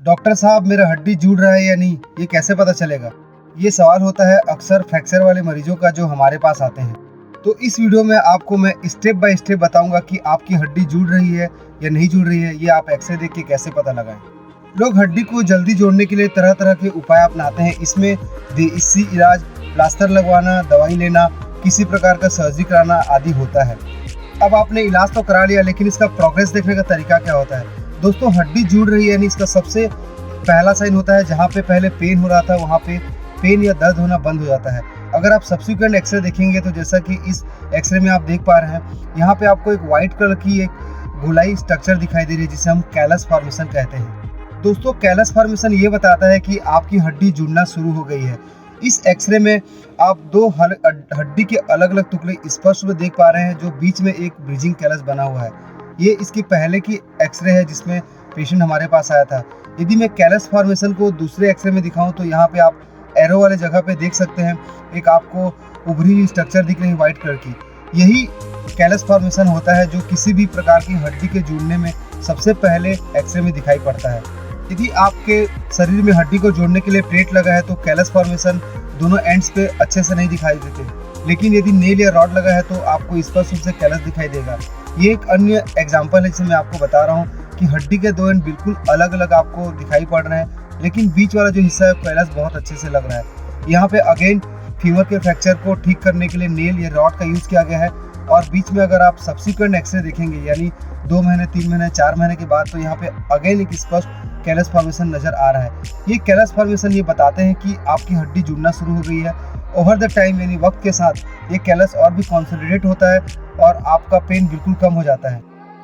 Doctor साहब मेरा हड्डी जुड़ रहा है या नहीं, ये कैसे पता चलेगा? ये सवाल होता है अक्सर फ्रैक्चर वाले मरीजों का जो हमारे पास आते हैं। तो इस वीडियो में आपको मैं स्टेप बाय स्टेप बताऊंगा कि आपकी हड्डी जुड़ रही है या नहीं जुड़ रही है, ये आप एक्सरे देख के कैसे पता लगाएं। लोग हड्डी को जल्दी जोड़ने के लिए तरह तरह के उपाय अपनाते हैं। इसमें देसी इलाज, प्लास्टर लगवाना, दवाई लेना, किसी प्रकार का सर्जरी कराना आदि होता है। अब आपने इलाज तो करा लिया, लेकिन इसका प्रोग्रेस देखने का तरीका क्या होता है? दोस्तों, हड्डी जुड़ रही है यानी इसका सबसे पहला साइन होता है जहाँ पे पहले पेन हो रहा था वहाँ पे पेन या दर्द होना बंद हो जाता है। अगर आप सब्सिक्वेंट एक्सरे देखेंगे तो जैसा कि इस एक्सरे में आप देख पा रहे हैं, यहाँ पे आपको एक वाइट कलर की एक गोलाई स्ट्रक्चर दिखाई दे रही है जिसे हम कैलस फॉर्मेशन कहते हैं। दोस्तों, कैलस फॉर्मेशन ये बताता है कि आपकी हड्डी जुड़ना शुरू हो गई है। इस एक्सरे में आप दो हड्डी के अलग अलग टुकड़े स्पष्ट रूप से देख पा रहे हैं जो बीच में एक ब्रिजिंग कैलस बना हुआ है। ये इसकी पहले की एक्सरे है जिसमें पेशेंट हमारे पास आया था। यदि मैं कैलस फॉर्मेशन को दूसरे एक्सरे में दिखाऊं तो यहाँ पे आप एरो वाले जगह पे देख सकते हैं, एक आपको उभरी हुई स्ट्रक्चर दिख रही है व्हाइट कलर की। यही कैलस फॉर्मेशन होता है जो किसी भी प्रकार की हड्डी के जुड़ने में सबसे पहले एक्सरे में दिखाई पड़ता है। यदि आपके शरीर में हड्डी को जोड़ने के लिए प्लेट लगा है तो कैलस फॉर्मेशन दोनों एंड्स पे अच्छे से नहीं दिखाई देते, लेकिन यदि नेल या रॉड लगा है तो आपको स्पष्ट रूप से कैलस दिखाई देगा। ये एक अन्य एग्जांपल है जिसे मैं आपको बता रहा हूँ कि हड्डी के दो एंड बिल्कुल अलग अलग आपको दिखाई पड़ रहे हैं, लेकिन बीच वाला जो हिस्सा है कैलस बहुत अच्छे से लग रहा है। यहाँ पे अगेन फीमर के फ्रैक्चर को ठीक करने के लिए नेल या रॉड का यूज़ किया गया है। और बीच में अगर आप सब्सिक्वेंट एक्सरे देखेंगे यानी 2 महीने, 3 महीने, 4 महीने के बाद तो यहाँ पे अगेन एक स्पष्ट कैलस फॉर्मेशन नजर आ रहा है। ये कैलस फॉर्मेशन ये बताते हैं कि आपकी हड्डी जुड़ना शुरू हो गई है। ओवर द टाइम यानी वक्त के साथ ये कैलस और भी कॉन्सोलिडेट होता है और आपका पेन बिल्कुल कम हो जाता है।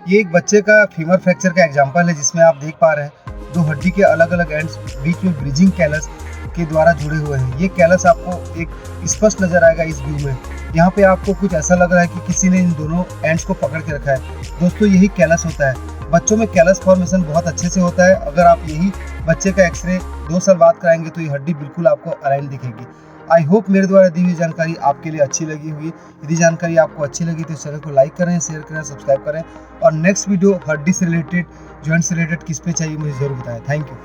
ये एक बच्चे का फीमर फ्रैक्चर का एग्जाम्पल है जिसमें आप देख पा रहे हैं दो हड्डी के अलग अलग एंड्स बीच में ब्रिजिंग कैलस के द्वारा जुड़े हुए हैं। ये कैलस आपको एक स्पष्ट नजर आएगा इस व्यू में। यहाँ पे आपको कुछ ऐसा लग रहा है कि किसी ने इन दोनों एंड्स को पकड़ के रखा है। दोस्तों, यही कैलस होता है। बच्चों में कैलस फॉर्मेशन बहुत अच्छे से होता है। अगर आप यही बच्चे का एक्सरे 2 साल बाद कराएंगे तो ये हड्डी बिल्कुल आपको अलाइन दिखेगी। आई होप मेरे द्वारा दी हुई जानकारी आपके लिए अच्छी लगी हुई। यदि जानकारी आपको अच्छी लगी तो इस चैनल को लाइक करें, शेयर करें, सब्सक्राइब करें और नेक्स्ट वीडियो हड्डी से रिलेटेड, जॉइंट से रिलेटेड किस पे चाहिए मुझे जरूर बताएं। Thank you.